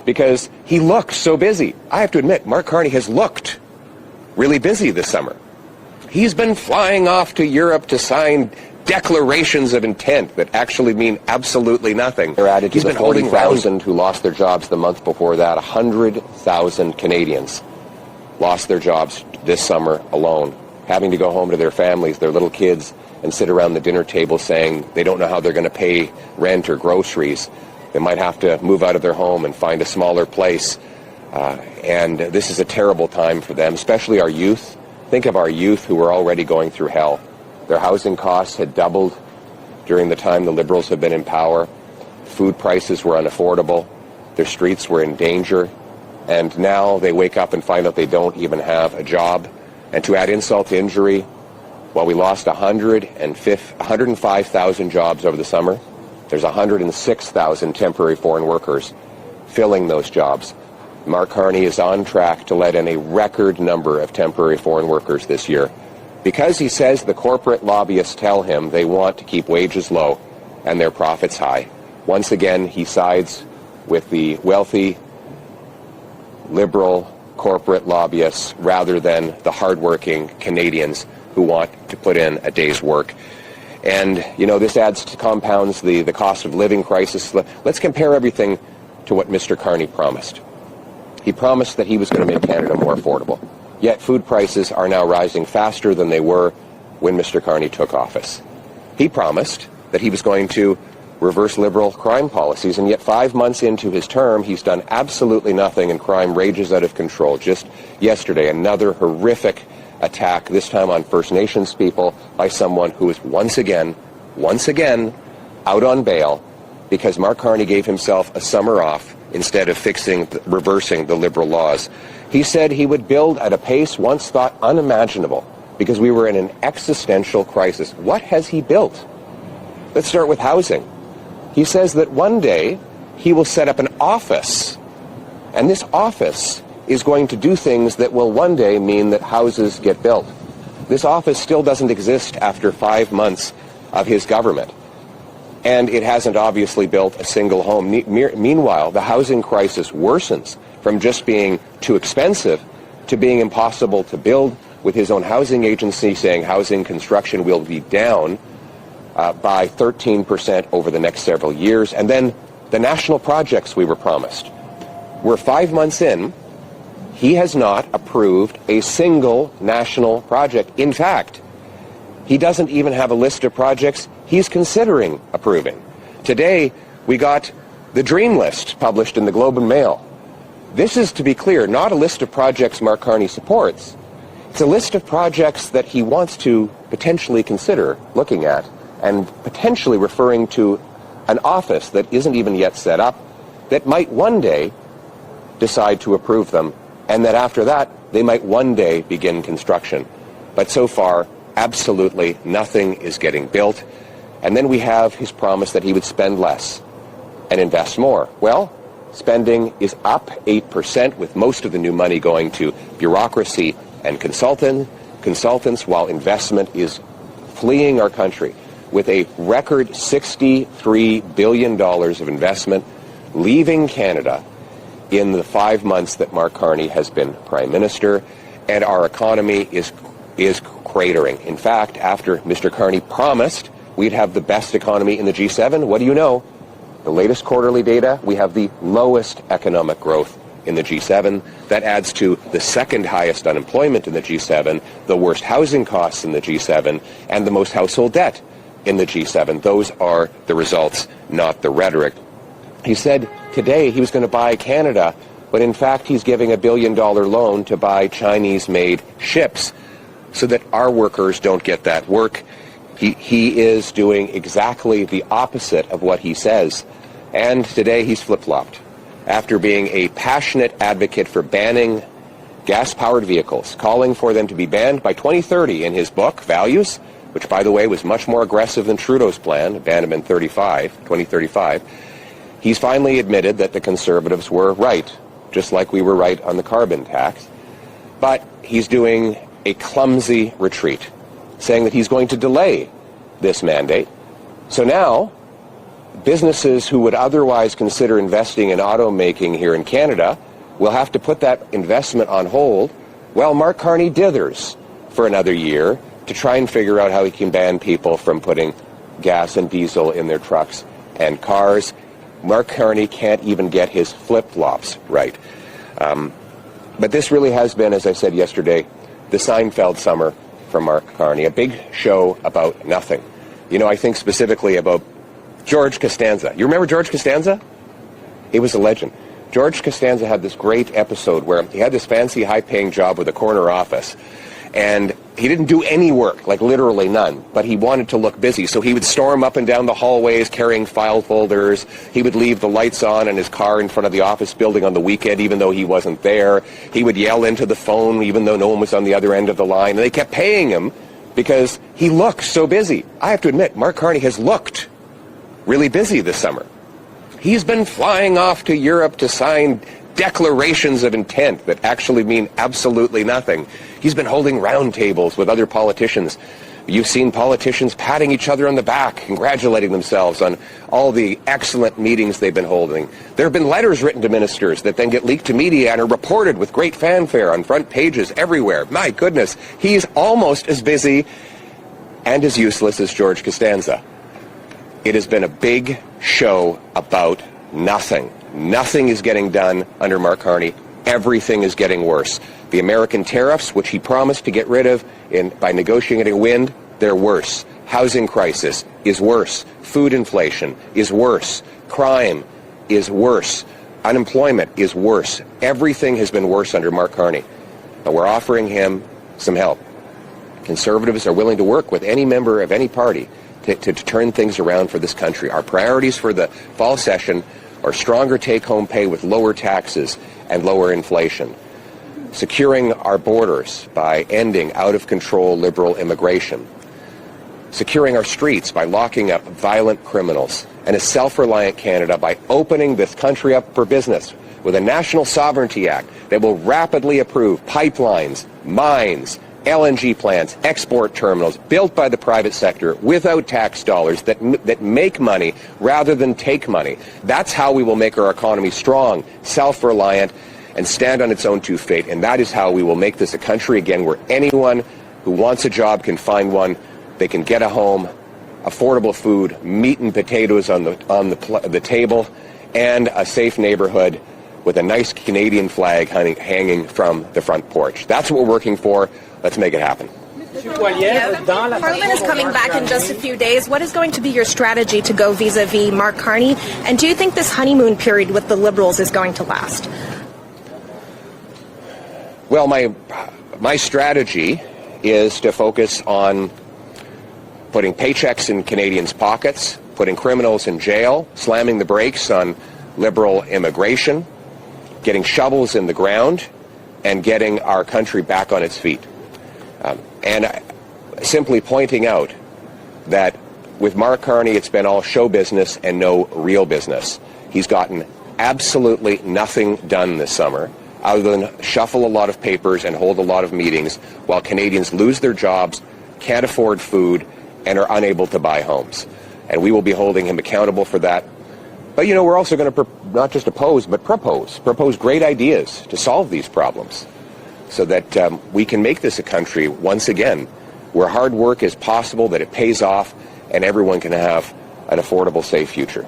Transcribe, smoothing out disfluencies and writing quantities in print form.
because he looks so busy. I have to admit, Mark Carney has looked really busy this summer. He's been flying off to Europe to sign declarations of intent that actually mean absolutely nothing. They're added to the 40,000 who lost their jobs the month before that. 100,000 Canadians lost their jobs this summer alone, having to go home to their families, their little kids, and sit around the dinner table saying they don't know how they're going to pay rent or groceries. They might have to move out of their home and find a smaller place. And this is a terrible time for them, especially our youth. Think of our youth who are already going through hell. Their housing costs had doubled during the time the Liberals have been in power. Food prices were unaffordable. Their streets were in danger. And now they wake up and find out they don't even have a job. And to add insult to injury, while we lost 105,000 jobs over the summer, there's 106,000 temporary foreign workers filling those jobs. Mark Carney is on track to let in a record number of temporary foreign workers this year, because he says the corporate lobbyists tell him they want to keep wages low and their profits high. Once again, he sides with the wealthy, liberal corporate lobbyists rather than the hardworking Canadians who want to put in a day's work. And, you know, this compounds the cost of living crisis. Let's compare everything to what Mr. Carney promised. He promised that he was going to make Canada more affordable. Yet food prices are now rising faster than they were when Mr. Carney took office. He promised that he was going to reverse liberal crime policies, and yet 5 months into his term, he's done absolutely nothing, and crime rages out of control. Just yesterday, another horrific attack, this time on First Nations people, by someone who is once again, out on bail because Mark Carney gave himself a summer off instead of reversing the liberal laws. He said he would build at a pace once thought unimaginable because we were in an existential crisis. What has he built? Let's start with housing. He says that one day he will set up an office, and this office is going to do things that will one day mean that houses get built. This office still doesn't exist after 5 months of his government, and it hasn't obviously built a single home. Meanwhile, the housing crisis worsens from just being too expensive to being impossible to build, with his own housing agency saying housing construction will be down by 13% over the next several years. And then the national projects we were promised. We're 5 months in. He has not approved a single national project. In fact, he doesn't even have a list of projects he's considering approving. Today, we got the Dream List published in the Globe and Mail. This is, to be clear, not a list of projects Mark Carney supports. It's a list of projects that he wants to potentially consider looking at, and potentially referring to an office that isn't even yet set up, that might one day decide to approve them, and that after that, they might one day begin construction. But so far, absolutely nothing is getting built. And then we have his promise that he would spend less and invest more. Well, spending is up 8%, with most of the new money going to bureaucracy and consultants, while investment is fleeing our country, with a record $63 billion of investment leaving Canada in the 5 months that Mark Carney has been Prime Minister, and our economy is cratering. In fact, after Mr. Carney promised we'd have the best economy in the G7, what do you know? The latest quarterly data, we have the lowest economic growth in the G7. That adds to the second highest unemployment in the G7, the worst housing costs in the G7, and the most household debt in the G7. Those are the results, not the rhetoric. He said today he was going to buy Canada, but in fact he's giving $1 billion loan to buy Chinese-made ships so that our workers don't get that work. He is doing exactly the opposite of what he says. And today he's flip-flopped. After being a passionate advocate for banning gas-powered vehicles, calling for them to be banned by 2030 in his book, Values, which, by the way, was much more aggressive than Trudeau's plan, ban them in 2035, he's finally admitted that the Conservatives were right, just like we were right on the carbon tax. But he's doing a clumsy retreat, saying that he's going to delay this mandate. So now, businesses who would otherwise consider investing in automaking here in Canada will have to put that investment on hold while Mark Carney dithers for another year to try and figure out how he can ban people from putting gas and diesel in their trucks and cars. Mark Carney can't even get his flip-flops right. But this really has been, as I said yesterday, the Seinfeld summer for Mark Carney, a big show about nothing. You know, I think specifically about George Costanza. You remember George Costanza? He was a legend. George Costanza had this great episode where he had this fancy, high-paying job with a corner office, and he didn't do any work, like literally none, but he wanted to look busy. So he would storm up and down the hallways carrying file folders. He would leave the lights on in his car in front of the office building on the weekend, even though he wasn't there. He would yell into the phone, even though no one was on the other end of the line. And they kept paying him because he looked so busy. I have to admit, Mark Carney has looked really busy this summer. He's been flying off to Europe to sign declarations of intent that actually mean absolutely nothing. He's been holding roundtables with other politicians. You've seen politicians patting each other on the back, congratulating themselves on all the excellent meetings they've been holding. There have been letters written to ministers that then get leaked to media and are reported with great fanfare on front pages everywhere. My goodness, he's almost as busy and as useless as George Costanza. It has been a big show about nothing. Nothing is getting done under Mark Carney. Everything is getting worse. The American tariffs, which he promised to get rid of by negotiating a win, they're worse. Housing crisis is worse. Food inflation is worse. Crime is worse. Unemployment is worse. Everything has been worse under Mark Carney. But we're offering him some help. Conservatives are willing to work with any member of any party to turn things around for this country. Our priorities for the fall session are stronger take-home pay with lower taxes and lower inflation, securing our borders by ending out-of-control liberal immigration, securing our streets by locking up violent criminals, and a self-reliant Canada by opening this country up for business with a National Sovereignty Act that will rapidly approve pipelines, mines, LNG plants, export terminals built by the private sector without tax dollars that make money rather than take money. That's how we will make our economy strong, self-reliant, and stand on its own 2 feet. And that is how we will make this a country again where anyone who wants a job can find one. They can get a home, affordable food, meat and potatoes on the table, and a safe neighborhood with a nice Canadian flag hanging from the front porch. That's what we're working for. Let's make it happen. Parliament is coming back in just a few days. What is going to be your strategy to go vis-a-vis Mark Carney? And do you think this honeymoon period with the Liberals is going to last? Well, my strategy is to focus on putting paychecks in Canadians' pockets, putting criminals in jail, slamming the brakes on liberal immigration, getting shovels in the ground, and getting our country back on its feet. And simply pointing out that with Mark Carney, it's been all show business and no real business. He's gotten absolutely nothing done this summer other than shuffle a lot of papers and hold a lot of meetings while Canadians lose their jobs, can't afford food, and are unable to buy homes. And we will be holding him accountable for that. But, you know, we're also going to not just oppose, but propose great ideas to solve these problems so that we can make this a country, once again, where hard work is possible, that it pays off, and everyone can have an affordable, safe future.